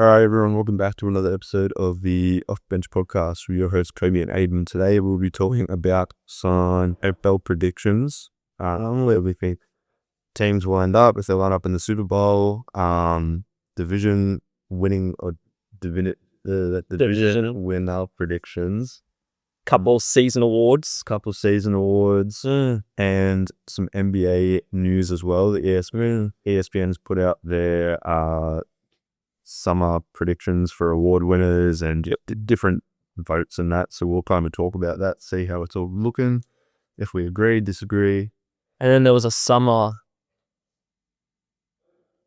All right, everyone, welcome back to another episode of the Off Bench Podcast with your hosts, Kobe and Aiden. Today, we'll be talking about some NFL predictions. Where we think teams will end up, if they line up in the Super Bowl, division winning or division winner predictions. Couple season awards, and some NBA news as well. The ESPN's put out their summer predictions for award winners and different votes and that. So we'll kind of talk about that, see how it's all looking, if we agree, disagree. And then there was a summer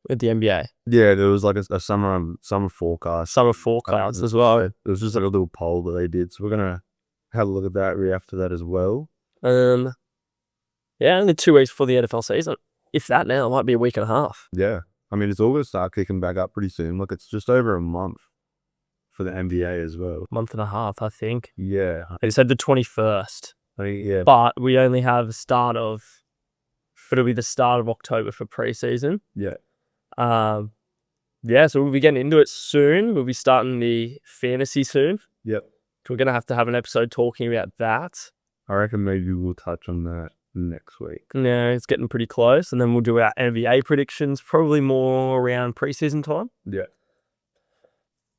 with the NBA. Yeah, there was like a summer forecast. Summer forecast as well. It was just like a little poll that they did. So we're gonna have a look at that after that as well. Yeah, only 2 weeks before the NFL season. If that now, it might be a week and a half. Yeah. I mean, it's all going to start kicking back up pretty soon. Look, it's just over a month for the NBA as well. Month and a half, I think. Yeah. They said the 21st. Yeah. But we only have it'll be the start of October for preseason. Yeah. So we'll be getting into it soon. We'll be starting the fantasy soon. Yep. We're going to have an episode talking about that. I reckon maybe we'll touch on that next week. Yeah, it's getting pretty close. And then we'll do our NBA predictions, probably more around preseason time. Yeah.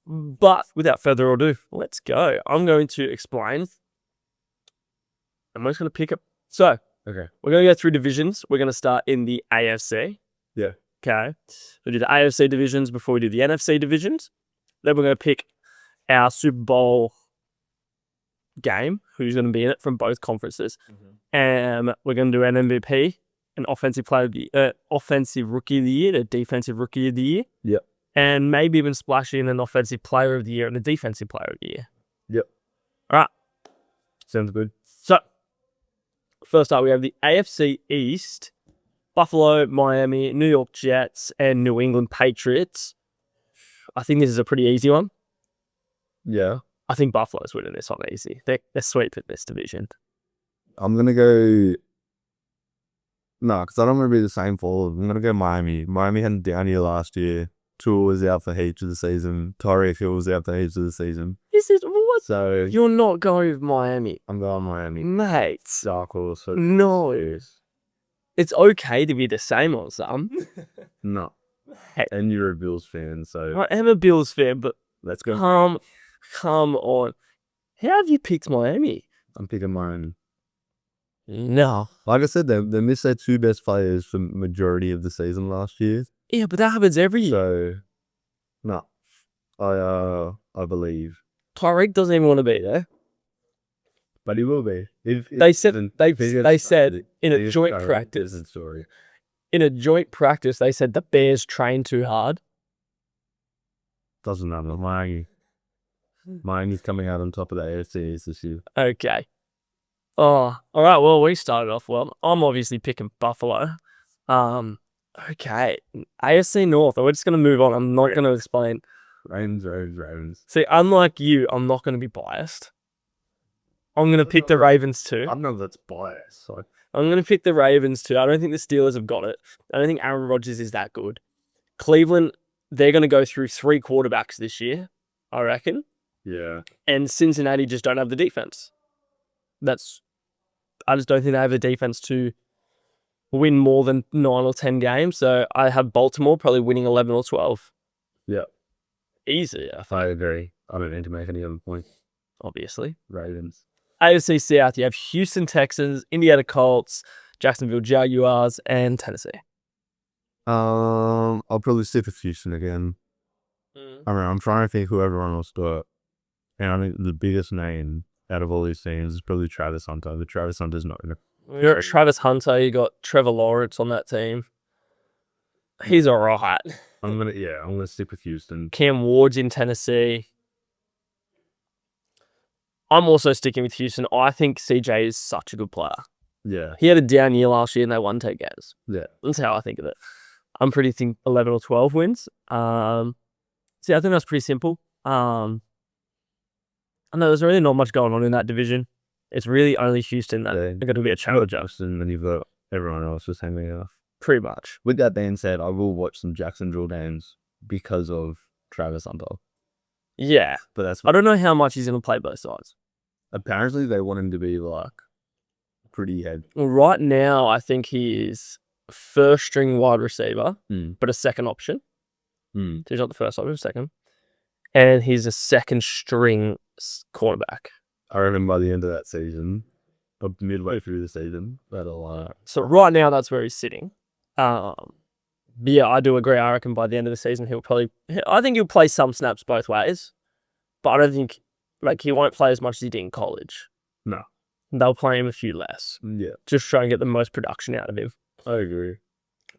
But without further ado, let's go. I'm going to explain. I'm just going to pick up. So, okay, we're going to go through divisions. We're going to start in the AFC. Yeah. Okay. We'll do the AFC divisions before we do the NFC divisions. Then we're going to pick our Super Bowl game, who's going to be in it from both conferences. And we're going to do an MVP, an offensive rookie of the year, a defensive rookie of the year. Yep. And maybe even splash in an offensive player of the year and a defensive player of the year. Yep. All right. Sounds good. So, first up, we have the AFC East, Buffalo, Miami, New York Jets, and New England Patriots. I think this is a pretty easy one. Yeah. I think Buffalo's winning this one easy. They're sweeping this division. I'm going to go... No, because I don't want to be the same for I'm going to go Miami. Miami had a down year last year. Tua was out for heaps of the season. Tyreek Hill was out for heaps of the season. Is it what? So... You're not going with Miami. I'm going Miami. Mate. Dark horse. No. It's okay to be the same or something. No. Hey. And you're a Bills fan, so... I am a Bills fan, but... Let's go. Come on. How have you picked Miami? I'm picking Miami. No. Like I said, they missed their two best players for majority of the season last year. Yeah, but that happens every year. So, no. I believe. Tyreek doesn't even want to be there. But he will be. They said in a joint practice. In a joint practice, they said the Bears train too hard. Doesn't matter. Miami's coming out on top of the AFC this year. Okay. Oh, all right. Well, we started off well. I'm obviously picking Buffalo. Okay. AFC North. We're just going to move on. I'm not going to explain. Ravens. See, unlike you, I'm not going to be biased. I'm going to pick the Ravens too. I know that's biased. So. I'm going to pick the Ravens too. I don't think the Steelers have got it. I don't think Aaron Rodgers is that good. Cleveland, they're going to go through 3 quarterbacks this year, I reckon. Yeah. And Cincinnati just don't have the defense. I just don't think they have the defense to win more than 9 or 10 games. So I have Baltimore probably winning 11 or 12. Yeah. Easy. I agree. I don't need to make any other points. Obviously. Ravens. AFC South, you have Houston Texans, Indiana Colts, Jacksonville Jaguars, and Tennessee. I'll probably stick with Houston again. I mean, I'm trying to think who everyone else got. And I think the biggest name out of all these teams is probably Travis Hunter. But Travis Hunter's not going to... You got Travis Hunter, you got Trevor Lawrence on that team. He's all right. I'm going to stick with Houston. Cam Ward's in Tennessee. I'm also sticking with Houston. I think CJ is such a good player. Yeah. He had a down year last year and they won 10 games. Yeah. That's how I think of it. I'm pretty think 11 or 12 wins. I think that's pretty simple. I know there's really not much going on in that division. It's really only Houston that are going to be a challenger. And then you've got everyone else just hanging off. Pretty much. With that being said, I will watch some Jacksonville games because of Travis Hunter. Yeah. But that's I don't know how much he's going to play both sides. apparently they want him to be like pretty head. Well, right now, I think he is first string wide receiver, but a second option. So he's not the first option, second. And he's a second string cornerback. I reckon by the end of that season, midway through the season, that'll. So right now, that's where he's sitting. Yeah, I do agree. I reckon by the end of the season, I think he'll play some snaps both ways, but I don't think he won't play as much as he did in college. No. They'll play him a few less. Yeah. Just try and get the most production out of him. I agree.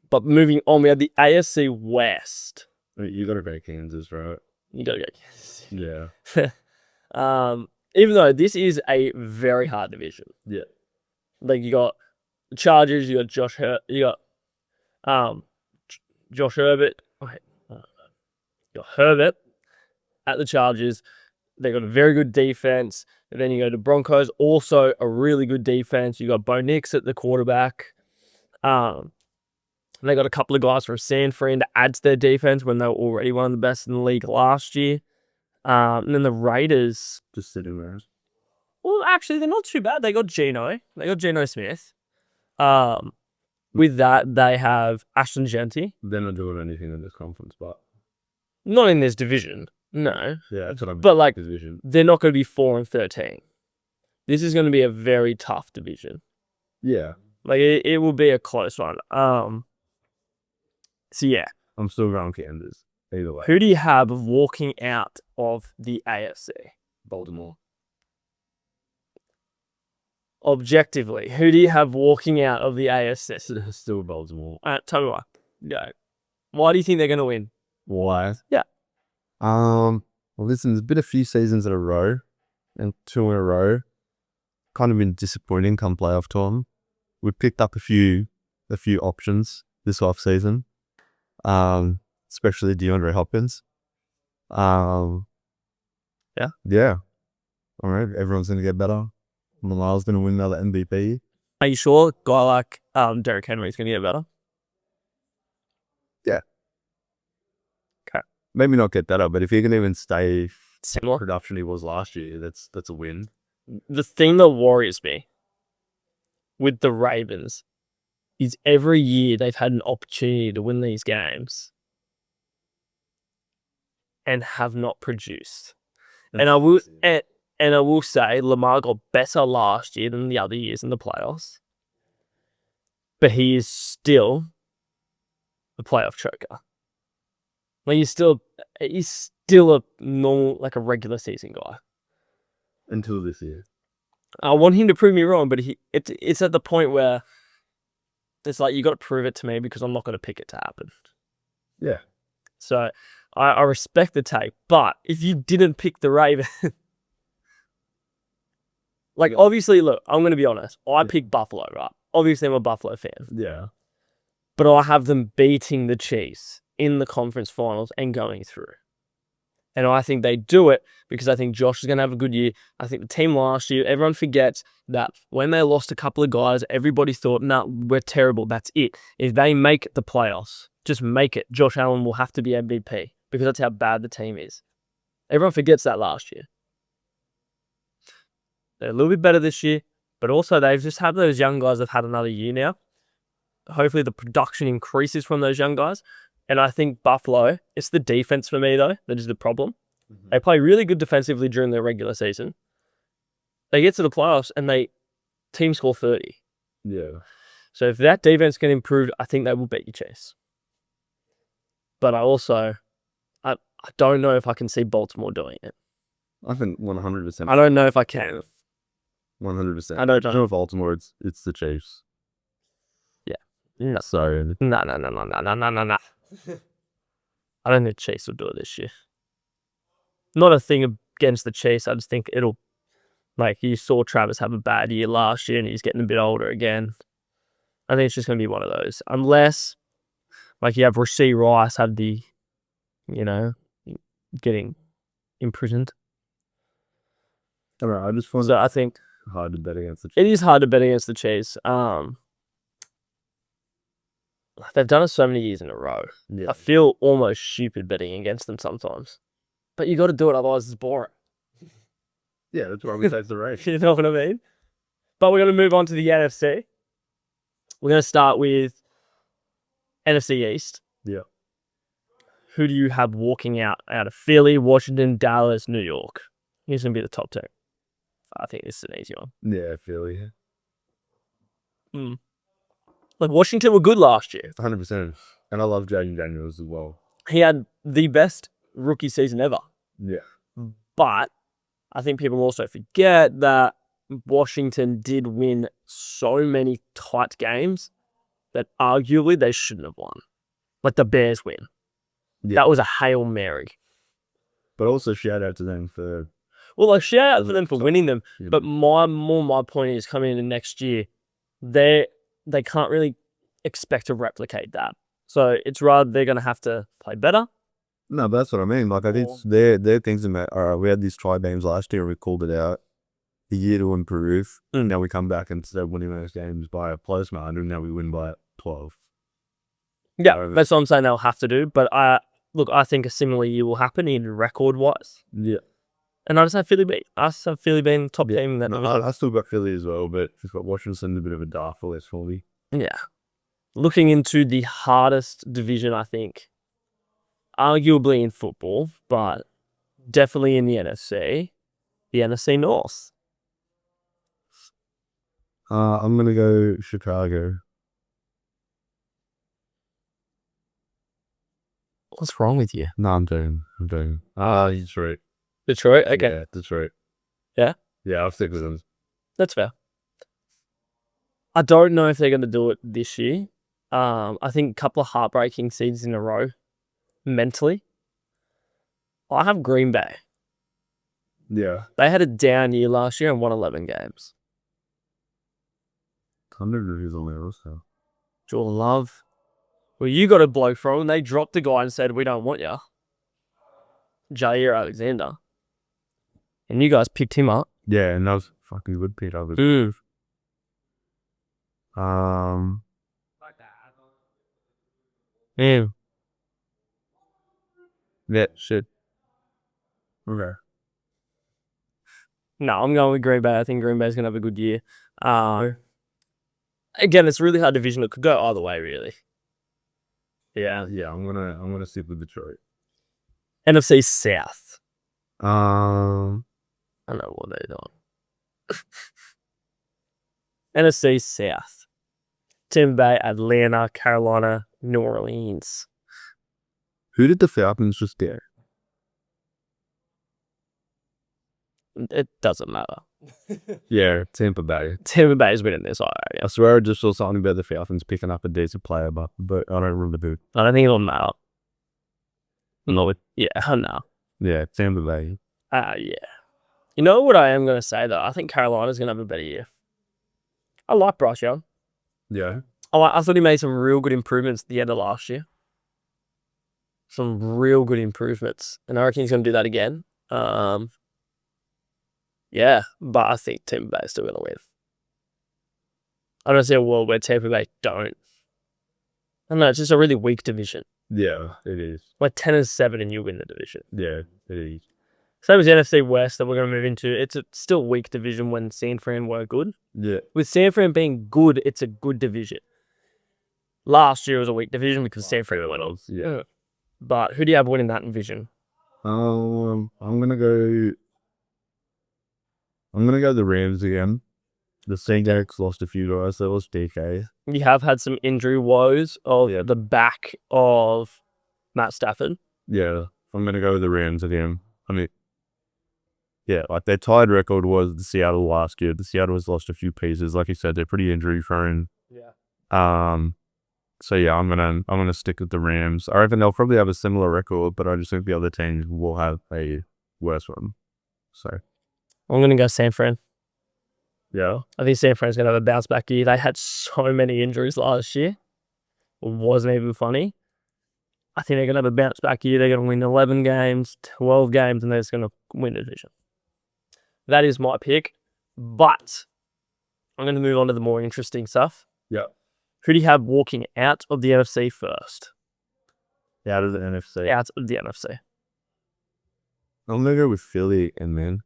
But moving on, we have the AFC West. You got to go Kansas, right? You gotta go Kansas. Yeah. Even though this is a very hard division. Yeah. Like you got the Chargers, you got Josh Herbert. You got Herbert at the Chargers. They got a very good defense. And then you go to Broncos, also a really good defense. You got Bo Nix at the quarterback. And they got a couple of guys from San Fran to add to their defense when they were already one of the best in the league last year. And then the Raiders. Just sitting there. Well, actually, they're not too bad. They got Geno. They got Geno Smith. With that, they have Ashton Genty. They're not doing anything in this conference, but. Not in this division. No. Yeah, that's what I mean. But, like, division. They're not going to be 4-13. This is going to be a very tough division. Yeah. Like, it will be a close one. So, yeah. I'm still going Kansas. Either way. Who do you have walking out of the AFC? Baltimore. Objectively, who do you have walking out of the AFC? Still Baltimore. Tell me why. Yeah. Why do you think they're going to win? Why? Yeah. Well, listen, there's been a few seasons in a row, and 2 in a row. Kind of been disappointing come playoff time. We picked up a few options this off season, especially DeAndre Hopkins. Yeah. All right, everyone's gonna get better. Lamar's gonna win another MVP. Are you sure a guy like Derrick Henry is going to get better? Yeah. Okay. Maybe not get better, but if he can even stay similar production he was last year, that's a win. The thing that worries me with the Ravens is every year they've had an opportunity to win these games and have not produced. And I will say Lamar got better last year than the other years in the playoffs, but he is still a playoff choker. Like he's still a normal, like a regular season guy. Until this year. I want him to prove me wrong, but it's at the point where it's like, you got to prove it to me because I'm not going to pick it to happen. Yeah. So I respect the take, but if you didn't pick the Ravens, like obviously, look, I'm going to be honest. I picked Buffalo, right? Obviously, I'm a Buffalo fan. Yeah. But I have them beating the Chiefs in the conference finals and going through. And I think they do it because I think Josh is going to have a good year. I think the team last year, everyone forgets that when they lost a couple of guys, everybody thought, nah, we're terrible. That's it. If they make the playoffs, just make it. Josh Allen will have to be MVP because that's how bad the team is. Everyone forgets that last year. They're a little bit better this year, but also they've just had those young guys that have had another year now. Hopefully the production increases from those young guys. And I think Buffalo, it's the defense for me, though, that is the problem. Mm-hmm. They play really good defensively during their regular season. They get to the playoffs and team score 30. Yeah. So if that defense can improve, I think they will beat you, Chase. But I don't know if I can see Baltimore doing it. I think 100%. I don't know if I can. 100%. I don't know. If Baltimore, it's the Chiefs. Yeah. No. Sorry. No. I don't think Chiefs will do it this year. Not a thing against the Chiefs. I just think it'll, like, you saw Travis have a bad year last year and he's getting a bit older again. I think it's just going to be one of those. Unless, like, you have Rasheed Rice have the, getting imprisoned. All right, I just find I think hard to bet against the Chiefs. It is hard to bet against the Chiefs. they've done it so many years in a row. Yeah. I feel almost stupid betting against them sometimes. But you got to do it, otherwise it's boring. Yeah, that's why we take the race. You know what I mean? But we're going to move on to the NFC. We're going to start with NFC East. Yeah. Who do you have walking out of Philly, Washington, Dallas, New York? Who's going to be the top 2? I think this is an easy one. Yeah, Philly. Like, Washington were good last year. 100%. And I love Jaden Daniels as well. He had the best rookie season ever. Yeah. But I think people also forget that Washington did win so many tight games that arguably they shouldn't have won. Like the Bears win. Yeah. That was a Hail Mary. But also shout out to them for... Well, like, shout out for them for winning them. Yeah. But my point is, coming into next year, they can't really expect to replicate that. So it's rather they're going to have to play better. No, but that's what I mean. Like, I think there are things about... All right, we had these try games last year and we called it out. The year to improve. Now we come back and instead of winning those games by a close margin, now we win by 12. Yeah, that's what I'm saying they'll have to do. But I think a similar year will happen in record-wise. Yeah. And I just have Philly being top team in that. No, I still got Philly as well, but just got Washington a bit of a dark horse for me. Yeah. Looking into the hardest division, I think, arguably in football, but definitely in the NFC North. I'm going to go Chicago. What's wrong with you? No, I'm doing. Detroit. Detroit? Okay. Yeah, Detroit. Yeah? Yeah, I'll stick with them. That's fair. I don't know if they're going to do it this year. I think a couple of heartbreaking seasons in a row, mentally. I have Green Bay. Yeah. They had a down year last year and won 11 games. Thunder reviews on there also. Jordan Love. Well, you got a bloke from and they dropped the guy and said, we don't want you. Jair Alexander. And you guys picked him up. Yeah, and that was fucking good pick up. Yeah. Yeah, shit. Okay. No, I'm going with Green Bay. I think Green Bay's going to have a good year. Again, it's a really hard division. It could go either way, really. Yeah, I'm gonna stick with Detroit. NFC South. I don't know what they're doing. NFC South. Tampa Bay, Atlanta, Carolina, New Orleans. Who did the Falcons just get? It doesn't matter. Yeah, Tampa Bay. Tampa Bay is winning this. I swear I just saw something about the Falcons picking up a decent player, but I don't remember who. I don't think it'll matter. No, no. Yeah, Tampa Bay. Yeah. You know what I am going to say, though? I think Carolina's going to have a better year. I like Bryce Young. Yeah. I thought he made some real good improvements at the end of last year. Some real good improvements. And I reckon he's going to do that again. Yeah, but I think Tampa Bay is still going to win. I don't see a world where Tampa Bay don't. I don't know, it's just a really weak division. Yeah, it is. Like 10-7 and you win the division. Yeah, it is. Same as NFC West that we're going to move into. It's a still weak division when San Fran were good. Yeah. With San Fran being good, it's a good division. Last year was a weak division because San Fran went on. Yeah. But who do you have winning that division? I'm gonna go the Rams again. The Seahawks lost a few guys. They lost DK. You have had some injury woes of the back of Matt Stafford. Yeah, I'm gonna go with the Rams again. I mean, yeah, like their tied record was the Seattle last year. The Seattle has lost a few pieces. Like you said, they're pretty injury prone. Yeah. So yeah, I'm gonna stick with the Rams. I reckon they'll probably have a similar record, but I just think the other teams will have a worse one. So I'm gonna go San Fran. Yeah. I think San Fran's gonna have a bounce back year. They had so many injuries last year. It wasn't even funny. I think they're gonna have a bounce back year. They're gonna win 11 games, 12 games, and they're just gonna win the division. That is my pick. But I'm gonna move on to the more interesting stuff. Yeah. Who do you have walking out of the NFC first? Out of the NFC. Out of the NFC. I'm gonna go with Philly and man.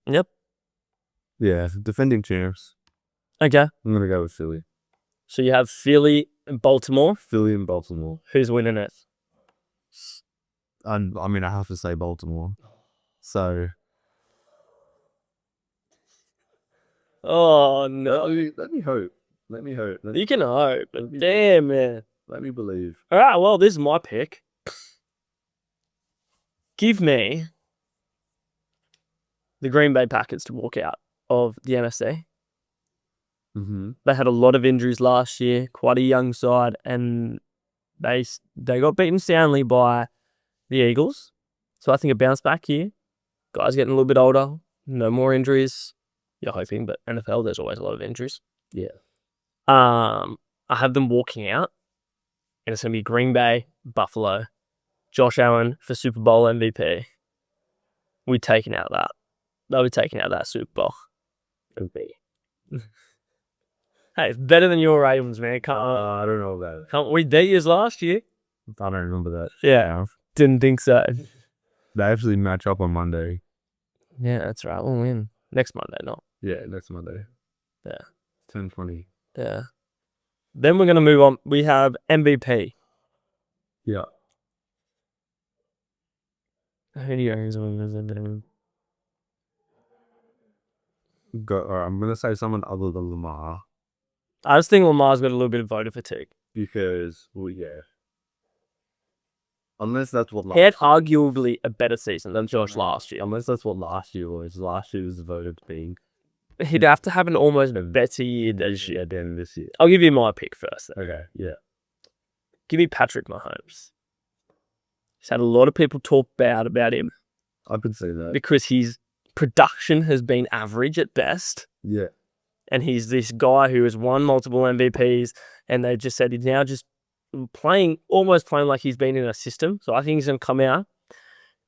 Yep. Yeah, defending champs. Okay. I'm gonna go with Philly. So you have Philly and Baltimore. Philly and Baltimore. Who's winning it? I mean, I have to say Baltimore. So. Oh, no. Let me hope. You can hope. Damn, man. Let me believe. All right, well, this is my pick. Give me the Green Bay Packers to walk out of the NFC. Mm-hmm. They had a lot of injuries last year, quite a young side, and they got beaten soundly by the Eagles. So I think a bounce back here. Guys getting a little bit older, no more injuries. You're hoping, but NFL, there's always a lot of injuries. Yeah. I have them walking out, and it's going to be Green Bay, Buffalo, Josh Allen for Super Bowl MVP. We're taking out that. They'll be taking out that Super Bowl. Hey, it's better than your Ravens, man. I don't know about it. Can't we beat yours last year? I don't remember that. Yeah. Didn't think so. They actually match up on Monday. Yeah, that's right. We'll win. Next Monday, not. Yeah, next Monday. Yeah. 10:20. Yeah. Then we're going to move on. We have MVP. Yeah. Who do you reckon is MVP? I'm going to say someone other than Lamar. I just think Lamar's got a little bit of voter fatigue. Because, well, yeah. Unless that's what He had arguably a better season than Josh last year. Unless that's what last year was. Last year was voted being. He'd have to have an almost better year this year. Than this year. I'll give you my pick first, though. Okay, yeah. Give me Patrick Mahomes. He's had a lot of people talk bad about him I could say that. because his production has been average at best. Yeah. And he's this guy who has won multiple MVPs, and they just said he's now just almost playing like he's been in a system. So I think he's going to come out.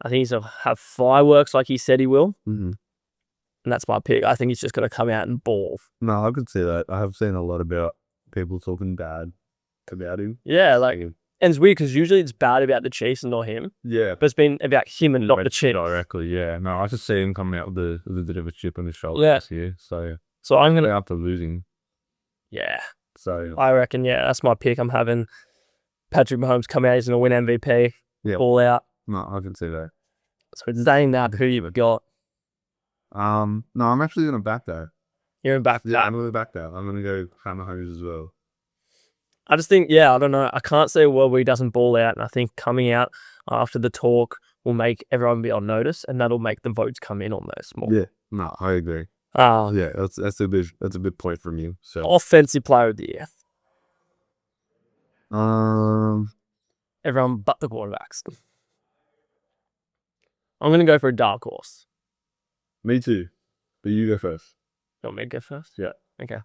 I think he's going to have fireworks like he said he will. Mm-hmm. And that's my pick. I think he's just going to come out and ball. No, I could see that. I have seen a lot about people talking bad about him. Yeah, like, and it's weird because usually it's bad about the Chiefs and not him. Yeah. But it's been about him and not the Chiefs. Directly, yeah. No, I just see him coming out with a bit of a chip on his shoulder this year. So I'm going to... after losing. Yeah. So I reckon, yeah, that's my pick. I'm having Patrick Mahomes come out. He's going to win MVP. Yeah. All out. No, I can see that. So saying that, who you've got? No, I'm actually going to back that. You're in back. Yeah, I'm going to back that. I'm going to go Mahomes as well. I just think, yeah, I don't know. I can't see a world where he doesn't ball out. And I think coming out after the talk will make everyone be on notice, and that'll make the votes come in almost more. Yeah, no, I agree. Yeah, that's a big point from you. So Offensive player of the year. Everyone but the quarterbacks. I'm going to go for a dark horse. Me too. But you go first. You want me to go first? Yeah. Okay.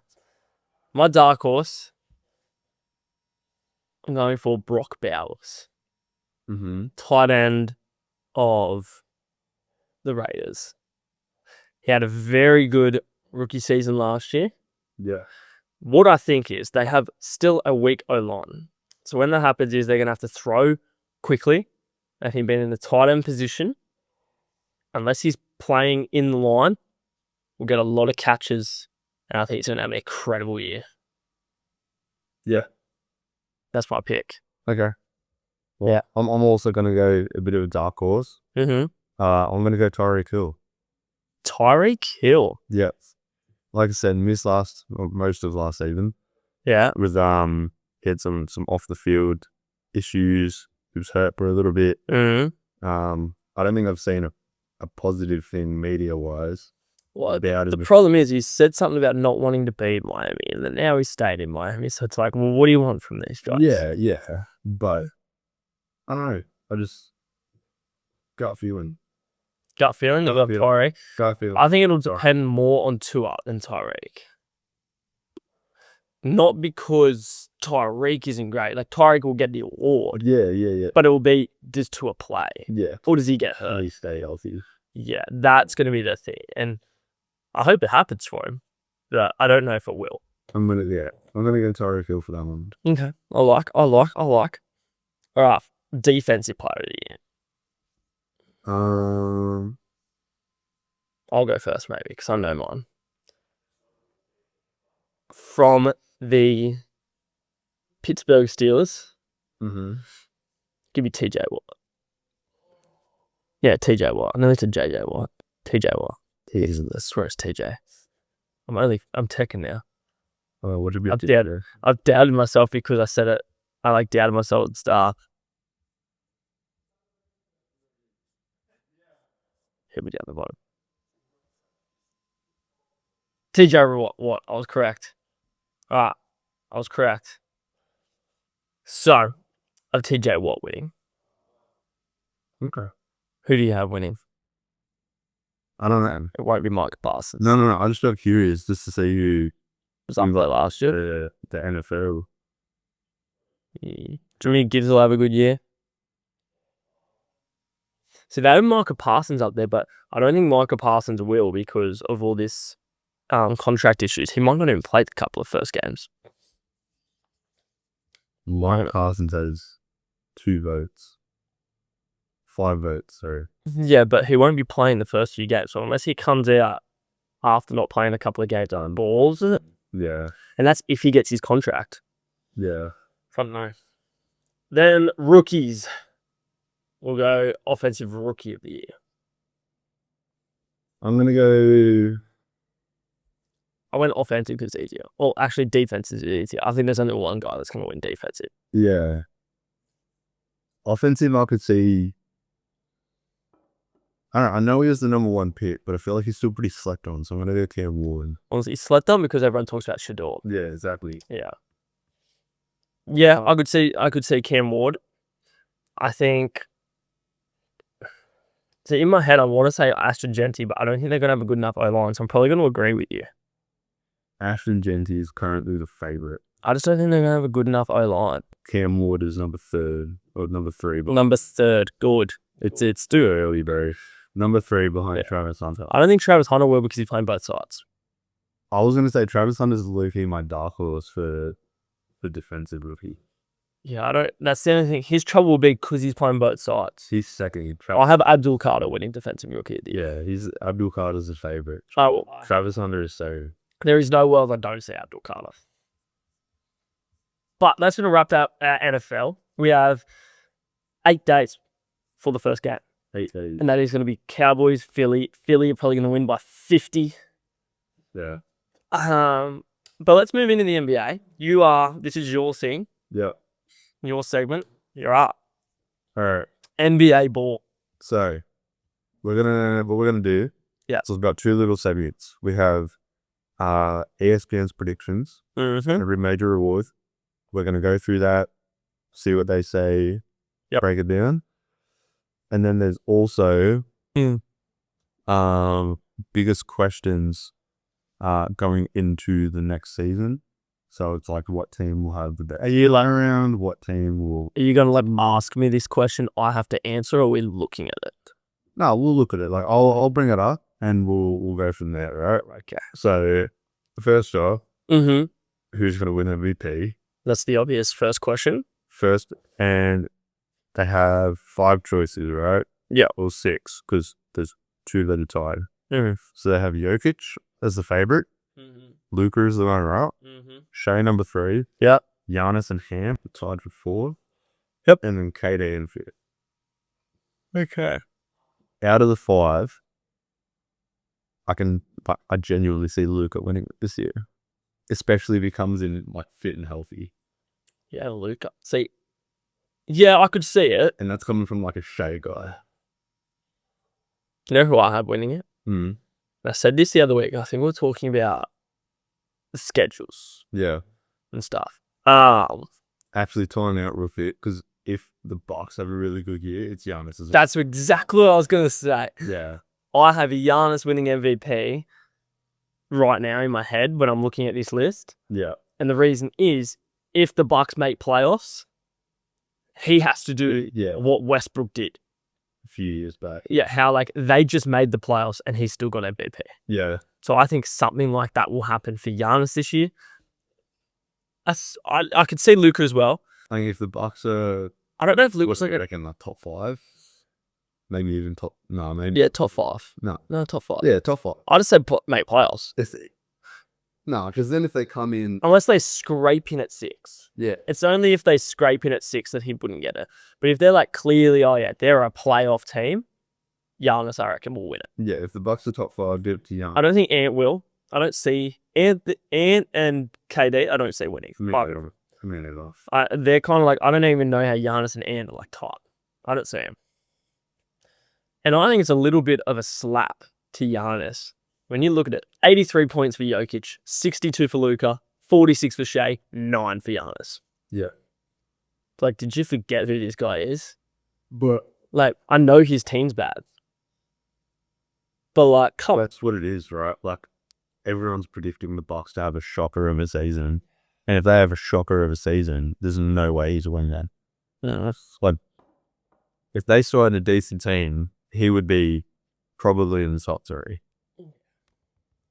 My dark horse, I'm going for Brock Bowers. Mm-hmm. Tight end of the Raiders. He had a very good rookie season last year. Yeah. What I think is they have still a weak O-line. So when that happens is they're going to have to throw quickly. And him being in the tight end position, unless he's playing in the line, we'll get a lot of catches. And I think he's going to have an incredible year. Yeah. That's my pick. Okay. Well, Yeah. I'm also going to go a bit of a dark horse. Mm-hmm. I'm going to go Tyreek Hill. Tyreek Hill. Yeah. Like I said, missed most of last season. Yeah. With he had some off the field issues. He was hurt for a little bit. Mm-hmm. I don't think I've seen a positive thing media wise. Well, about the him. problem is he said something about not wanting to be in Miami, and then now he stayed in Miami. So it's like, well, what do you want from these guys? Yeah. But I don't know. I just gut feeling. Gut feeling about Tyreek. Gut feeling. I think it'll depend more on Tua than Tyreek. Not because Tyreek isn't great. Like, Tyreek will get the award. Yeah. But it will be, does Tua play? Yeah. Or does he get hurt? He stay healthy. Yeah, that's going to be the thing. And I hope it happens for him. But I don't know if it will. I'm gonna I'm going to go Tyreek Hill for that one. Okay. I like. All right. Defensive player of the year. I'll go first, maybe, because I know mine. From the Pittsburgh Steelers, give me TJ Watt. Yeah, TJ Watt. I know it's a JJ Watt. TJ Watt. I swear it's TJ. I'm teching now. Oh, what did we I've doubted myself because I said it. I doubted myself at the start. Hit me down the bottom. TJ Watt. I was correct. Alright. I was correct. So, I have TJ Watt winning. Okay. Who do you have winning? I don't know. It won't be Micah Parsons. No. I just got curious just to see who was up there last year. The NFL. Yeah. Do you mean Gibbs will have a good year? See, they have Micah Parsons up there, but I don't think Micah Parsons will because of all this contract issues. He might not even play the couple of first games. Micah Parsons has 2 votes. 5 votes, sorry. Yeah, but he won't be playing the first few games. So unless he comes out after not playing a couple of games on balls, yeah. And that's if he gets his contract. Yeah. I don't know. Then rookies. We'll go offensive rookie of the year. I'm going to go... I went offensive because it's easier. Well, actually, defense is easier. I think there's only one guy that's going to win defensive. Yeah. Offensive, I could see... I know he was the number 1 pick, but I feel like he's still pretty slept on, so I'm going to go Cam Ward. Honestly, he's slept on because everyone talks about Shador. Yeah, exactly. Yeah. Yeah, I could see Cam Ward. I think... So in my head, I want to say Ashton Genty, but I don't think they're going to have a good enough O-line, so I'm probably going to agree with you. Ashton Genty is currently the favourite. I just don't think they're going to have a good enough O-line. Cam Ward is number 3. But Number 3, good. It's too early, bro. Number 3 behind Travis Hunter. I don't think Travis Hunter will because he's playing both sides. I was going to say Travis Hunter is looking my dark horse for defensive rookie. Yeah, that's the only thing. His trouble will be because he's playing both sides. He's second. I have Abdul Carter winning defensive rookie of the year. Yeah, Abdul Carter's the favourite. Travis Hunter is so... There is no world I don't see Abdul Carter. But that's going to wrap up our NFL. We have 8 days for the first game. 8 days. And that is going to be Cowboys, Philly. Philly are probably going to win by 50. Yeah. But let's move into the NBA. This is your thing. Yeah. Your segment. You're up. All right. NBA ball. So, what we're gonna do. Yeah. So it's about 2 little segments. We have ESPN's predictions. Every major award. We're gonna go through that, see what they say, break it down, and then there's also biggest questions going into the next season. So it's like, what team will have the best year around? What team will... Are you going to ask me this question I have to answer, or are we looking at it? No, we'll look at it. Like, I'll bring it up and we'll go from there, right? Okay. So, first off, who's going to win MVP? That's the obvious first question. First, and they have 5 choices, right? Yeah. Or 6, because there's 2 that are tied. So they have Jokic as the favorite. Luka is the runner-up. Shea number 3. Yep. Giannis and Ham tied for 4. Yep. And then KD in 5th. Okay. Out of the 5, I genuinely see Luka winning this year, especially if he comes in like fit and healthy. Yeah, Luka. See, yeah, I could see it. And that's coming from like a Shea guy. You know who I have winning it? I said this the other week. I think we were talking about the schedules. Yeah. And stuff. Actually tying out real quick, because if the Bucks have a really good year, it's Giannis as well. That's exactly what I was going to say. Yeah. I have a Giannis winning MVP right now in my head when I'm looking at this list. Yeah. And the reason is, if the Bucks make playoffs, he has to do what Westbrook did a few years back. Yeah, how like they just made the playoffs and he's still got MVP. Yeah. So I think something like that will happen for Giannis this year. I could see Luka as well. I think if the Bucks are, I don't know if what Luka's do you like reckon, like top 5? Maybe even top, no, maybe. yeah, top 5. No. No, top 5. Yeah, top 5. I just said make playoffs. No, because then if they come in, Unless they scrape in at 6. yeah, It's only if they scrape in at 6 that he wouldn't get it. But if they're like clearly, oh yeah, they're a playoff team, Giannis, I reckon, will win it. yeah, if the Bucks are top 5, give it to Young. I don't think Ant will. I don't see Ant and KD. I don't see winning. They're kind of like, I don't even know how Giannis and Ant are like tight. I don't see him. And I think it's a little bit of a slap to Giannis. When you look at it, 83 points for Jokic, 62 for Luka, 46 for Shea, 9 for Giannis. Yeah. It's like, did you forget who this guy is? But Like, I know his team's bad. But like, come on. that's what it is, right? Like, everyone's predicting the Bucks to have a shocker of a season. And if they have a shocker of a season, there's no way he's winning that. No, Like, if they saw a decent team, he would be probably in the top 3.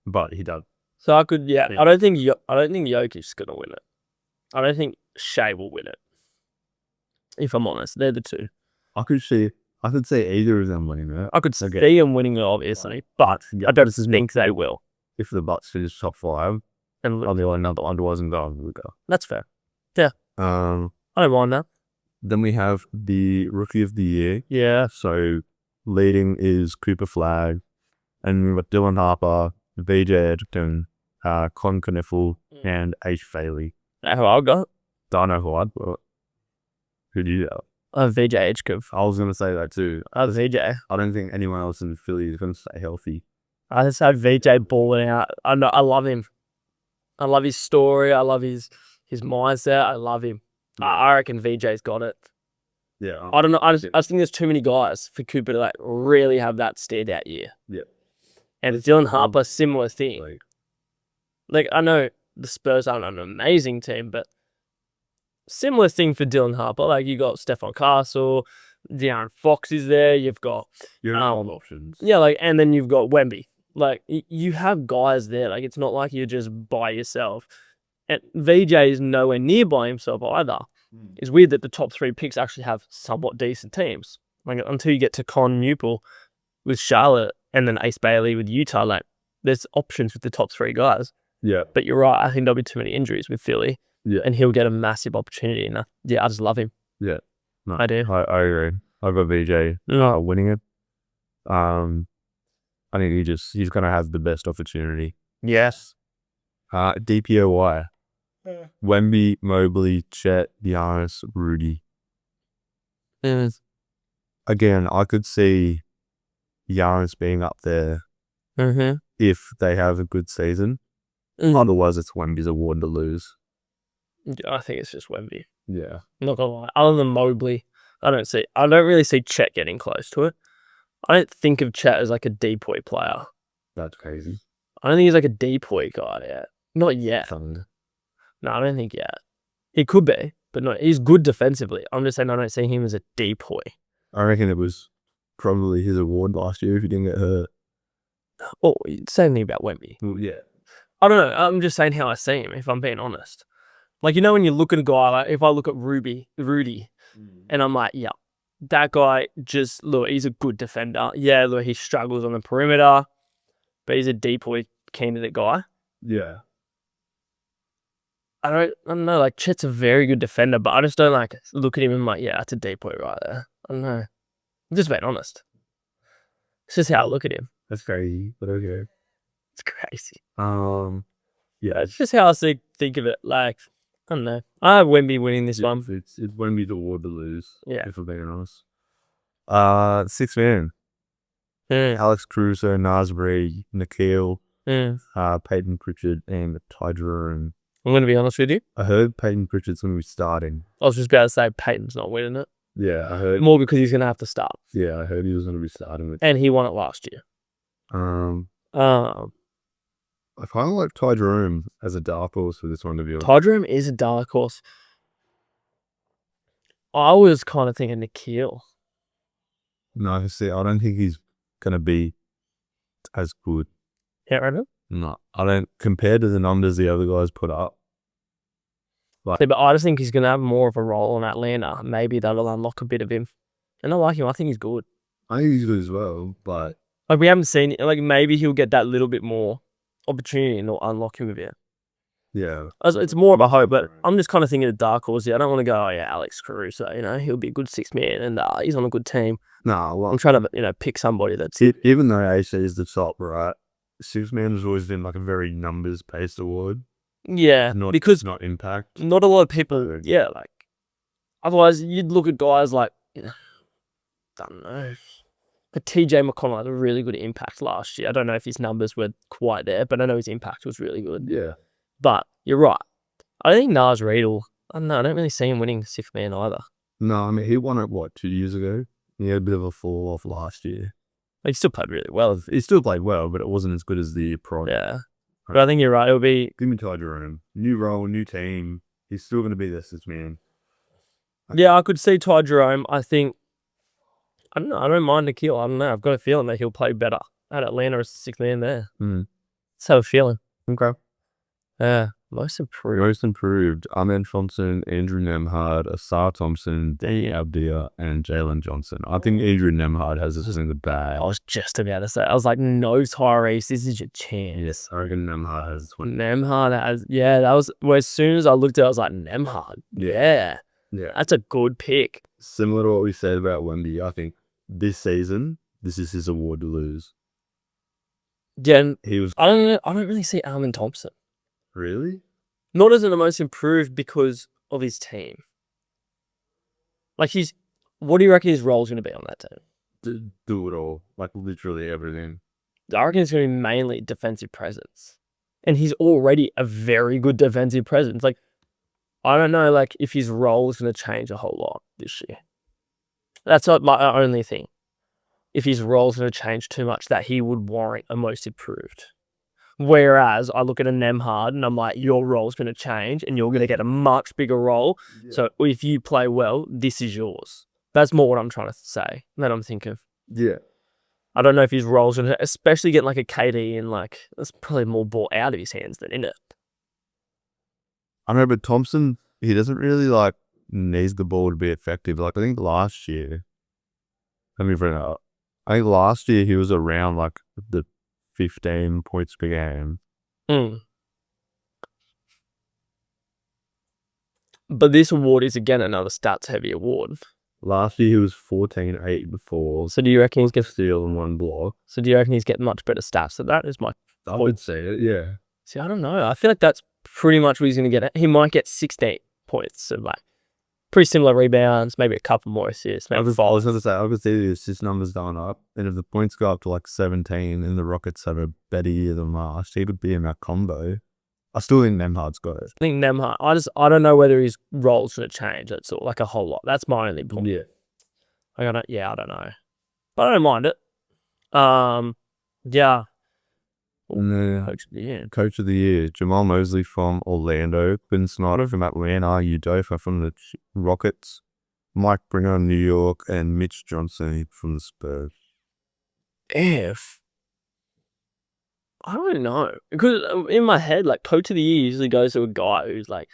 But he doesn't. so I could, yeah. I don't think Jokic's gonna win it. I don't think Shea will win it. If I'm honest, they're the two. I could see either of them winning that. I could see them winning it, obviously, but I don't think they will. If the Bucks finish top 5, And I'll be like, another one wasn't going to go. that's fair. Yeah, I don't mind that. Then we have the Rookie of the Year. Yeah, So leading is Cooper Flagg, and we've got Dylan Harper, VJ Edgerton, Con Kniffel, and H. Faley. that's who I'll go. Don't know who I'd put. Who do you have? VJ Edgecove. I was going to say that too. VJ. I don't think anyone else in Philly is going to stay healthy. I just had VJ balling out. I know. I love him. I love his story. I love his mindset. I love him. Yeah. I reckon VJ's got it. Yeah. I don't know. I just think there's too many guys for Cooper to like really have that standout year. Yeah. And Dylan Harper, similar thing. Like, I know the Spurs aren't an amazing team, but similar thing for Dylan Harper. Like, you got Stephon Castle, De'Aaron Fox is there. You've got You're all options. yeah, like, and then you've got Wemby. Like, you have guys there. Like, it's not like you're just by yourself. And VJ is nowhere near by himself either. It's weird that the top 3 picks actually have somewhat decent teams. Like, until you get to Con Newport with Charlotte and then Ace Bailey with Utah, like, there's options with the top 3 guys. Yeah. But you're right. I think there'll be too many injuries with Philly. Yeah. And he'll get a massive opportunity. And I just love him. Yeah. No, I do. I agree. I've got VJ winning it. I think he's going to have the best opportunity. Yes. DPOY. Wemby, Mobley, Chet, Giannis, Rudy. Yes. Again, I could see Giannis being up there if they have a good season. Otherwise, it's Wemby's award to lose. I think it's just Wemby. Yeah. I'm not gonna lie. Other than Mobley, I don't really see Chet getting close to it. I don't think of Chet as like a DPOY player. That's crazy. I don't think he's like a DPOY guy yet. Not yet. Thunder. No, I don't think yet. He could be, but no, he's good defensively. I'm just saying I don't see him as a DPOY. I reckon it was probably his award last year if he didn't get hurt. Oh, same thing about Wemby. Well, yeah. I don't know. I'm just saying how I see him, if I'm being honest. Like, you know, when you look at a guy, like if I look at Rudy, and I'm like, yeah, that guy look, he's a good defender. Yeah, look, he struggles on the perimeter, but he's a DPOY candidate guy. Yeah. I don't know, like, Chet's a very good defender, but I just don't, like, look at him and I'm like, yeah, that's a DPOY right there. I don't know. I'm just being honest. It's just how I look at him. That's crazy, but okay. It's crazy. Yeah. It's just how I think of it. Like, I don't know. I have Wemby winning this one. It's Wemby's award to lose. Yeah. If I'm being honest. 6 man. Yeah. Alex Caruso, Nasbury, Nikhil, Yeah. Peyton Pritchard, and Ty Jerome. I'm going to be honest with you. I heard Peyton Pritchard's going to be starting. I was just about to say Peyton's not winning it. Yeah, I heard. More because he's going to have to start. Yeah, I heard he was going to be starting with. And he won it last year. I kind of like Ty Jerome as a dark horse for this one, to be honest. Ty Jerome is a dark horse. I was kind of thinking Nikhil. No, see, I don't think he's going to be as good. Yeah, right now? No, I don't. Compared to the numbers the other guys put up, But I just think he's going to have more of a role in Atlanta. Maybe that'll unlock a bit of him. And I like him. I think he's good. I think he's good as well, but Like, we haven't seen it. Like, maybe he'll get that little bit more opportunity and it'll unlock him a bit. yeah. It's more of a hope, but I'm just kind of thinking of dark horse here. I don't want to go, oh yeah, Alex Caruso, he'll be a good sixth man and he's on a good team. Nah, well, I'm trying to, pick somebody that's... even though AC is the top, right, six man has always been like a very numbers-based award. Yeah, because not impact. not a lot of people, like, otherwise you'd look at guys like, I don't know, but TJ McConnell had a really good impact last year. I don't know if his numbers were quite there, but I know his impact was really good. Yeah. But you're right. I don't think Naz Reid I don't know, I don't really see him winning sixth man either. No, I mean, he won it, 2 years ago? He had a bit of a fall off last year. He still played really well. He still played well, but it wasn't as good as the year prior. Yeah. But I think you're right. It'll be... Give me Ty Jerome. New role, new team. He's still going to be the sixth man. Yeah, I could see Ty Jerome. I think... I don't know. I don't mind Nikhil. I don't know. I've got a feeling that he'll play better at Atlanta as the sixth man there. Let's have a feeling. Okay. Yeah. Most improved. Most improved. Ahmed Johnson, Andrew Nemhard, Asar Thompson, Danny Abdia, and Jalen Johnson. I think Andrew Nemhard has this in the bag. I was just about to say. I was like, no, Tyrese, this is your chance. Yes, I reckon Nemhard has one. Nemhard has... Yeah, that was... Well, as soon as I looked at it, I was like, Nemhard. Yeah. That's a good pick. Similar to what we said about Wemby, I think this season, this is his award to lose. Yeah, He was... I don't know. I don't really see Almond Thompson. Really? Not as the most improved because of his team. Like, what do you reckon his role's going to be on that team? Do it all. Like, literally everything. I reckon it's going to be mainly defensive presence. And he's already a very good defensive presence. Like, I don't know, like, if his role is going to change a whole lot this year. That's not my only thing. If his role's going to change too much, that he would warrant a most improved. Whereas I look at a Nemhard and I'm like, your role's going to change and you're going to get a much bigger role. Yeah. So if you play well, this is yours. That's more what I'm trying to say, that I'm thinking of. Yeah. I don't know if his role's going to, especially getting like a KD and like, that's probably more ball out of his hands than in it. I know, but Thompson, he doesn't really like needs the ball to be effective. Like, I think last year, I think last year he was around like the 15 points per game. But this award is again another stats heavy award. Last year he was 14, 8, and 4. So do you reckon he's getting steal and 1 block? So do you reckon he's getting much better stats than that? Is my I would say it, yeah. See, I don't know. I feel like that's pretty much what he's going to get. He might get 16 points. So like pretty similar rebounds, maybe a couple more assists. Maybe I was going to say, I could see the assist numbers going up. And if the points go up to like 17 and the Rockets have a better year than last, he would be in that combo. I still think Nemhard's got it. I think Nemhard, I don't know whether his role's going to change. That's all, like a whole lot. That's my only point. Yeah. I don't know. But I don't mind it. Yeah. And Coach of the Year, Jamal Mosley from Orlando, Quinn Snyder from Atlanta, Udoka from the Rockets, Mike Bringer, New York, and Mitch Johnson from the Spurs. I don't know. Because in my head, like, Coach of the Year usually goes to a guy who's like,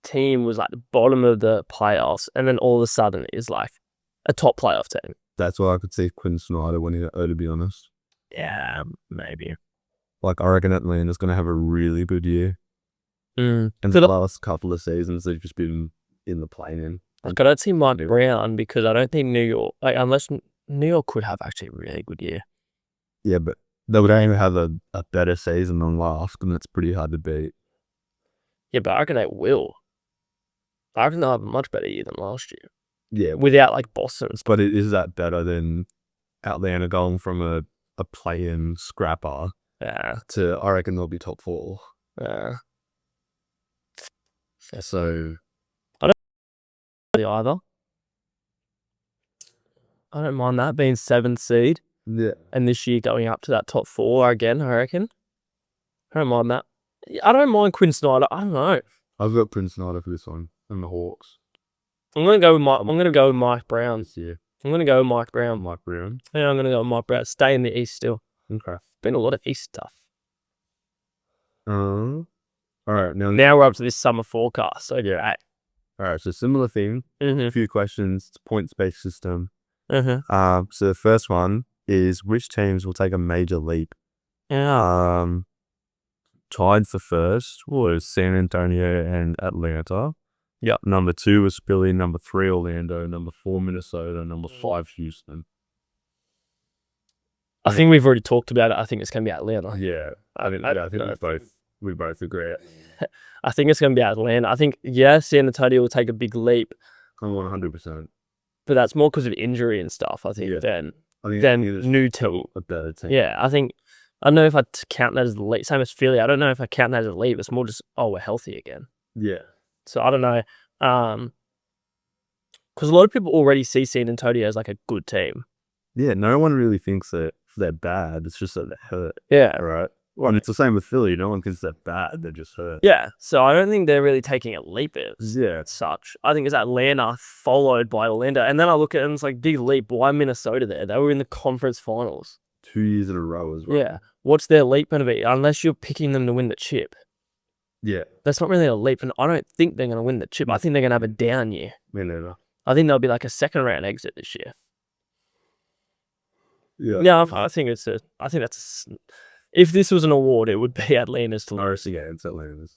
team was like the bottom of the playoffs, and then all of a sudden is like a top playoff team. That's why I could see Quinn Snyder winning it, to be honest. Yeah, maybe. Like, I reckon Atlanta's going to have a really good year. And so the last couple of seasons, they've just been in the play-in. Like, I don't see Mike Brown because I don't think New York, like, unless New York could have actually a really good year. Yeah, but they would only have a better season than last, and that's pretty hard to beat. Yeah, but I reckon they will. I reckon they'll have a much better year than last year. Yeah. Without, like, Boston. But is that better than Atlanta going from a play-in scrapper? Yeah. To, I reckon they'll be top 4. Yeah. So, I don't either. I don't mind that being 7th seed. Yeah. And this year going up to that top 4 again, I reckon. I don't mind that. I don't mind Quinn Snyder. I don't know. I've got Quinn Snyder for this one. And the Hawks. I'm gonna go with Mike Brown. Yeah. I'm gonna go with Mike Brown. Mike Brown. Yeah, I'm gonna go with Mike Brown. Stay in the East still. Okay. Been a lot of East stuff. I All right, Now we're up to this summer forecast. So yeah. All right, so similar thing. A few questions. It's a points-based system. So the first one is which teams will take a major leap? Yeah. Tied for first was San Antonio and Atlanta. Yep. Number 2 was Philly. Number 3 Orlando. Number 4 Minnesota. Number 5 Houston. I think we've already talked about it. I think it's going to be Atlanta. Yeah, I think we both agree. I think it's going to be Atlanta. I think, yeah, San Antonio will take a big leap. 100%. But that's more because of injury and stuff, I think, than new team. A better team. Yeah, I don't know if I count that as a leap. Same as Philly. I don't know if I count that as a leap. It's more just, we're healthy again. Yeah. So I don't know. Because a lot of people already see San Antonio as like a good team. Yeah, no one really thinks that they're bad. It's just that they're hurt. Yeah. Right? And it's the same with Philly. No one thinks they're bad. They're just hurt. Yeah. So I don't think they're really taking a leap as Yeah. such. I think it's Atlanta followed by Orlando. And then I look at it and it's like, big leap. Why Minnesota there? They were in the conference finals. 2 years in a row as well. Yeah. What's their leap going to be? Unless you're picking them to win the chip. Yeah. That's not really a leap. And I don't think they're going to win the chip. I think they're going to have a down year. Me neither. I think they'll be like a second round exit this year. Yeah. Yeah, I think if this was an award, it would be Atlanta's to lose. Yeah, it's Atlanta's.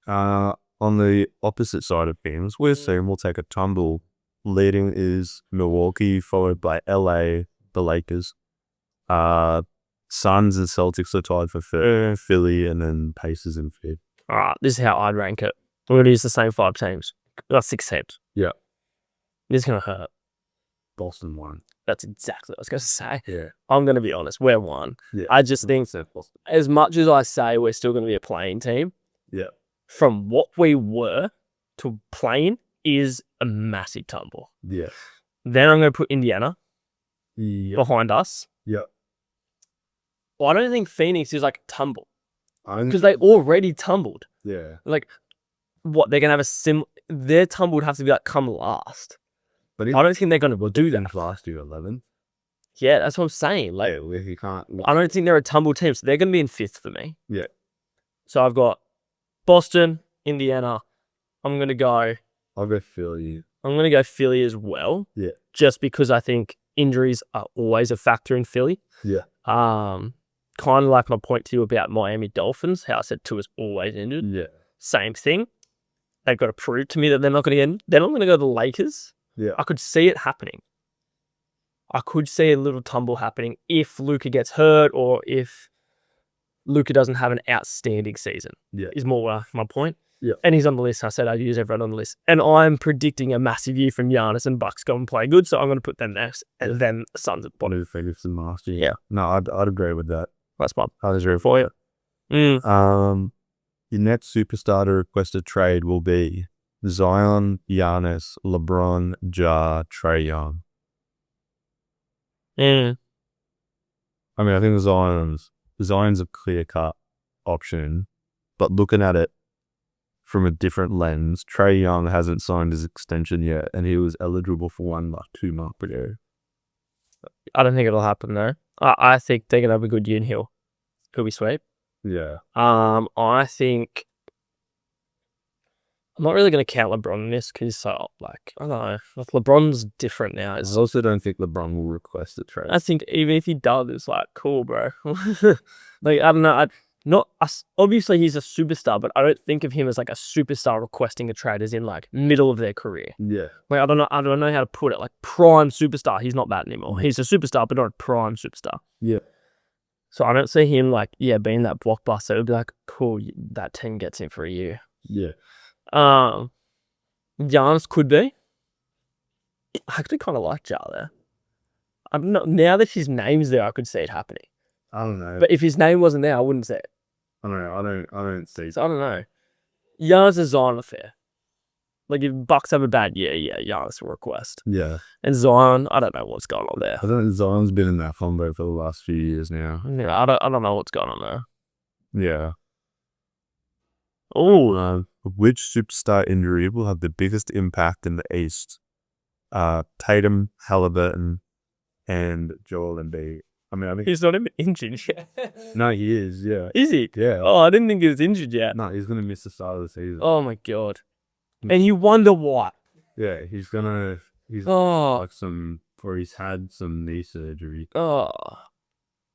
On the opposite side of things, we're saying we'll take a tumble. Leading is Milwaukee, followed by LA, the Lakers. Suns and Celtics are tied for third, Philly, and then Pacers in fifth. All right, this is how I'd rank it. We're going to use the same 5 teams. 6 teams. Yeah. This is going to hurt. Boston won. That's exactly what I was going to say. Yeah. I'm going to be honest. We're 1. Yeah. I just think, as much as I say we're still going to be a playing team, yeah, from what we were to playing is a massive tumble. Yeah. Then I'm going to put Indiana behind us. Yeah. Well, I don't think Phoenix is like a tumble. Because they already tumbled. Yeah. Like, what? They're going to have their tumble would have to be like come last. But I don't think they're going to do that. Last year, 11th. Yeah, that's what I'm saying. Like, yeah, you can't. I don't think they're a tumble team, so they're going to be in 5th for me. Yeah. So I've got Boston, Indiana. I'm going to go. I'll go Philly. I'm going to go Philly as well. Yeah. Just because I think injuries are always a factor in Philly. Yeah. Kind of like my point to you about Miami Dolphins, how I said Tua's always injured. Yeah. Same thing. They've got to prove to me that they're not going to get. Then I'm going to go to the Lakers. Yeah. I could see it happening. I could see a little tumble happening if Luka gets hurt or if Luka doesn't have an outstanding season. Yeah. Is more my point. Yeah. And he's on the list. I said I'd use everyone on the list. And I'm predicting a massive year from Giannis and Bucks go and play good, so I'm going to put them next. And then the Suns at bottom. Phoenix and last year. Yeah. No, I'd agree with that. That's my I'd agree for you. Your next superstar to request a trade will be Zion, Giannis, LeBron, Ja, Trae Young. I mean, I think Zion's a clear-cut option, but looking at it from a different lens, Trae Young hasn't signed his extension yet, and he was eligible for one like 2 months ago. I don't think it'll happen though. I think they're gonna have a good year in Hill. He'll be sweet. Yeah. I think I'm not really gonna count LeBron in this because I don't know. Like, LeBron's different now. I also don't think LeBron will request a trade. I think even if he does, it's like cool, bro. Like, I don't know. Obviously he's a superstar, but I don't think of him as like a superstar requesting a trade as in like middle of their career. Yeah. Like, I don't know how to put it. Like prime superstar, he's not that anymore. He's a superstar, but not a prime superstar. Yeah. So I don't see him like, being that blockbuster. It would be like, cool, that team gets him for a year. Yeah. Giannis could be. I actually kind of like Ja there. I'm not, now that his name's there, I could see it happening. I don't know. But if his name wasn't there, I wouldn't say it. I don't know. I don't see. So I don't know. Giannis is Zion affair. Like if Bucks have a bad year, Giannis will request. Yeah. And Zion, I don't know what's going on there. I don't think Zion's been in that combo for the last few years now. Yeah, I don't know what's going on there. Yeah. Oh, which superstar injury will have the biggest impact in the East? Tatum, Halliburton, and Joel Embiid. I mean, I think He's not even injured yet. no, he is. Yeah, Is he? yeah. Oh, I didn't think he was injured yet. No, he's gonna miss the start of the season. Oh my god. And you wonder why. Yeah, he's Oh, like or he's had some knee surgery. oh.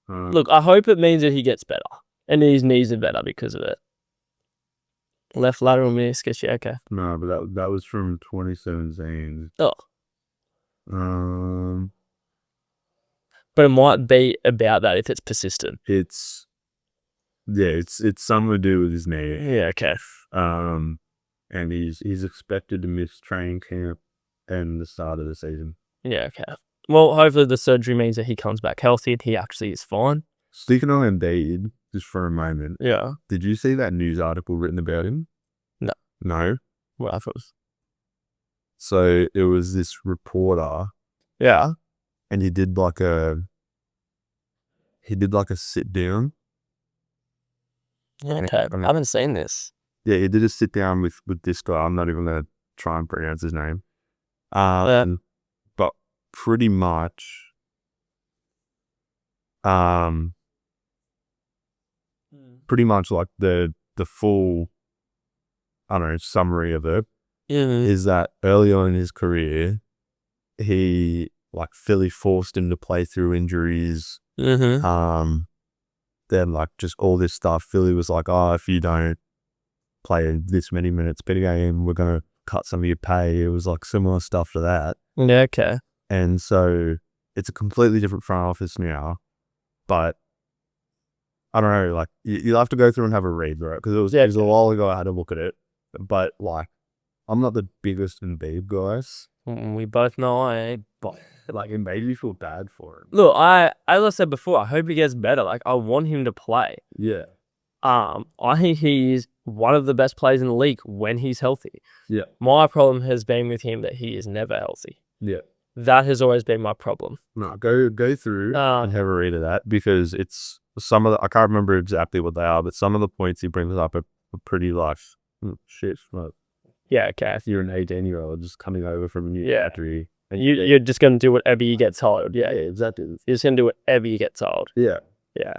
Uh, Look, I hope it means that he gets better. And his knees are better because of it. Left lateral meniscus, yeah, okay. no, but that was from 2017. Oh. Um, But it might be about that if it's persistent. it's something to do with his knee. Yeah, okay. And he's expected to miss training camp and the start of the season. Yeah, okay. Well, hopefully the surgery means that he comes back healthy and he actually is fine. Speaking of Embiid, just for a moment, Yeah. did you see that news article written about him? No. No? Well, I thought it was... So it was this reporter, Yeah. and he did like a sit down. Yeah, okay. I haven't seen this. Yeah, he did a sit down with this guy. I'm not even gonna try and pronounce his name. But pretty much, like the full, I don't know, summary of it is that early on in his career, he like Philly forced him to play through injuries. Then like just all this stuff. Philly was like, oh, if you don't play this many minutes per game, we're gonna cut some of your pay. It was like similar stuff to that. Yeah, okay. And so it's a completely different front office now, but I don't know, like you'll have to go through and have a read, right? Because it was a while ago I had to look at it, but like I'm not the biggest Embiid guys. We both know I ain't. But like it made me feel bad for him. Look, as I said before, I hope he gets better. Like I want him to play. Yeah. I think he's one of the best players in the league when he's healthy. Yeah. My problem has been with him that he is never healthy. Yeah. That has always been my problem. No, go through and have a read of that, because it's some of the, I can't remember exactly what they are, but some of the points he brings up are pretty like shit. Like, yeah, okay. if you're an 18-year-old just coming over from a new country, and you're just gonna do whatever you get told. Yeah, exactly. You're just gonna do whatever you get told. Yeah. Yeah.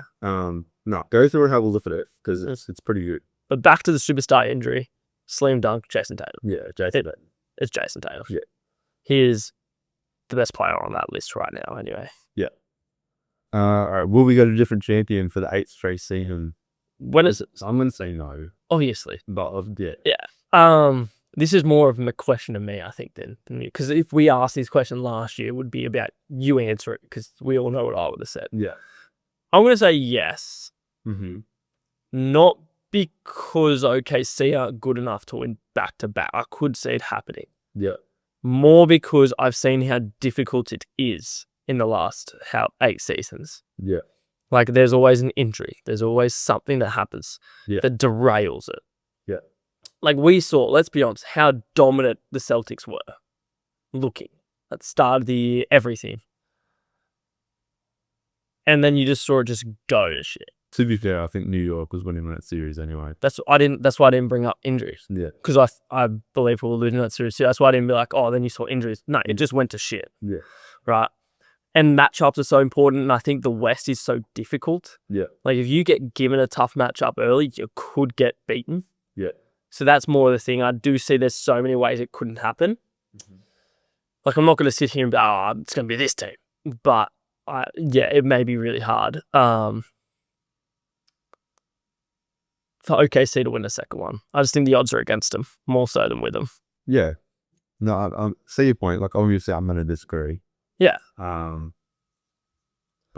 No, go through and have a look at it, because it's pretty good. But back to the superstar injury, slam dunk, Jason Tatum. Yeah, Jason Tatum. It's Jason Tatum. Yeah. He is the best player on that list right now, anyway. Yeah. All right. Will we go to a different champion for the 8th straight season? When is it? So I'm going to say no. Obviously. But yeah. Yeah. This is more of a question to me, I think, than you. Because if we asked this question last year, it would be about you answer it, because we all know what I would have said. Yeah. I'm going to say yes. Mm-hmm. Not because OKC are good enough to win back-to-back. I could see it happening. Yeah. More because I've seen how difficult it is in the last 8 seasons. Yeah. Like, there's always an injury. There's always something that happens that derails it. Yeah. Like, we saw, let's be honest, how dominant the Celtics were looking at the start of the year, everything. And then you just saw it just go to shit. To be fair, I think New York was winning that series anyway. That's why I didn't bring up injuries. Yeah. Because I believe we were losing that series too. That's why I didn't be like, oh, then you saw injuries. No, it just went to shit. Yeah. Right. And matchups are so important, and I think the West is so difficult. Yeah. Like, if you get given a tough matchup early, you could get beaten. Yeah. So that's more of the thing. I do see there's so many ways it couldn't happen. Mm-hmm. Like, I'm not going to sit here and be, oh, it's going to be this team. But, it may be really hard for OKC to win the second one. I just think the odds are against them, more so than with them. Yeah. No, I see your point. Like, obviously, I'm going to disagree. Yeah. But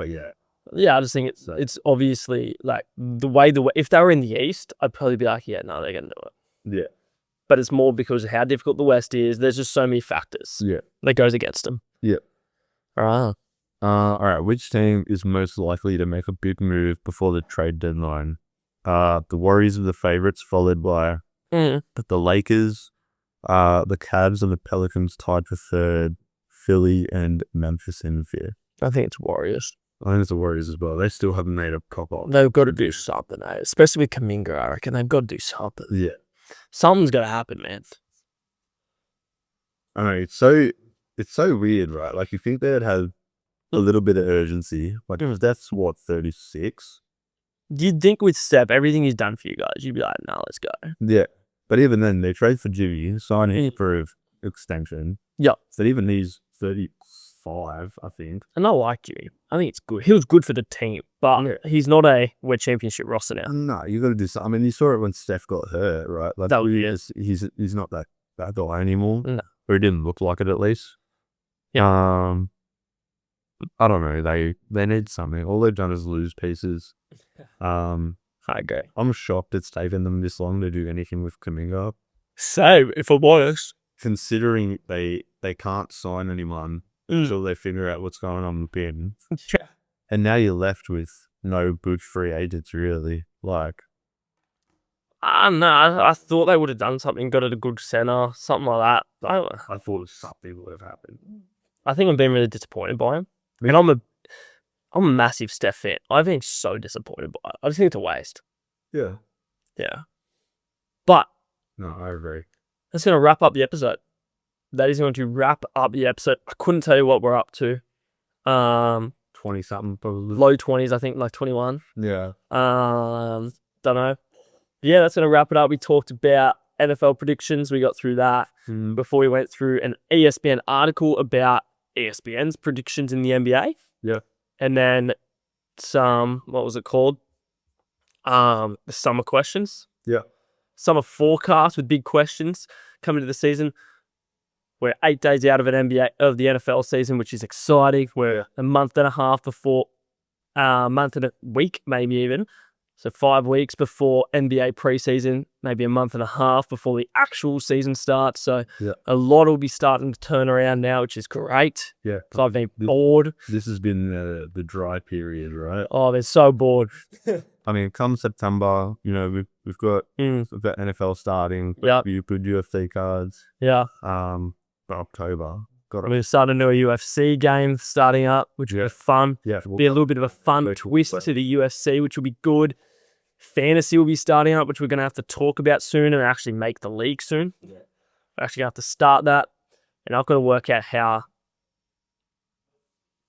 yeah. Yeah, I just think it's obviously like if they were in the East, I'd probably be like, yeah, no, they're gonna do it. Yeah. But it's more because of how difficult the West is. There's just so many factors. Yeah. That goes against them. Yeah. All right. Which team is most likely to make a big move before the trade deadline? The Warriors are the favorites, followed by the Lakers, the Cavs and the Pelicans tied for third, Philly and Memphis in fifth. I think it's Warriors. I think it's the Warriors as well. They still haven't made a cop on. They've got to do something, especially with Kuminga. I reckon they've got to do something. Yeah. Something's got to happen, man. I know, it's so weird, right? Like, you think they'd have... a little bit of urgency. Like, Steph's what, 36? You'd think with Steph, everything he's done for you guys, you'd be like, nah, let's go. Yeah. But even then, they trade for Jimmy, sign him for extension. Yeah. So even he's 35, I think. And I like Jimmy. I think it's good. He was good for the team, but he's not we're championship roster now. No, you got to do something. I mean, you saw it when Steph got hurt, right? Like, That was he's not that guy anymore. No. Or he didn't look like it, at least. Yeah. I don't know. They need something. All they've done is lose pieces. I agree. I'm shocked it's taken them this long to do anything with Kuminga. So, if I'm honest, Considering they can't sign anyone until they figure out what's going on with Ben. Yeah. And now you're left with no good free agents, really. Like, I don't know. I thought they would have done something, got at a good center, something like that. I thought something would have happened. I think I'm being really disappointed by him. And I'm a massive Steph fan. I've been so disappointed by it. I just think it's a waste. Yeah. Yeah. But No, I agree. that's going to wrap up the episode. That is going to wrap up the episode. I couldn't tell you what we're up to. 20-something, probably. Low 20s, I think, like 21. Yeah. Don't know. Yeah, that's going to wrap it up. We talked about NFL predictions. We got through that before we went through an ESPN article about ESPN's predictions in the NBA. Yeah. And then some, what was it called? The summer questions. Yeah. Summer forecast with big questions coming to the season. We're 8 days out of the NFL season, which is exciting. We're a month and a half before, month and a week, maybe even. So 5 weeks before NBA preseason, maybe a month and a half before the actual season starts. So a lot will be starting to turn around now, which is great. Yeah. Because I've been bored. This has been the dry period, right? Oh, they're so bored. I mean, come September, we've got the NFL starting. Yeah. You put UFC cards. Yeah. October. We're starting a new UFC game starting up, which will be fun. Yeah. Be a little bit of a fun twist to the UFC, which will be good. Fantasy will be starting up, which we're going to have to talk about soon and actually make the league soon. Yeah. We're actually going to have to start that. And I've got to work out how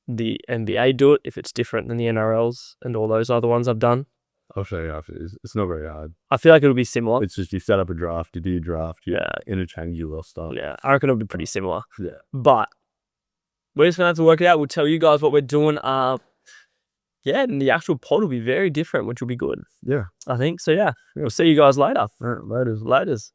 the NBA do it, if it's different than the NRLs and all those other ones I've done. I'll show you after this. It's not very hard. I feel like it'll be similar. It's just you set up a draft, you do your draft, you interchange your stuff. Yeah, I reckon it'll be pretty similar. Yeah. But we're just going to have to work it out. We'll tell you guys what we're doing. And the actual pod will be very different, which will be good. Yeah. I think. So, yeah. We'll see you guys later. All right, laters. Laters.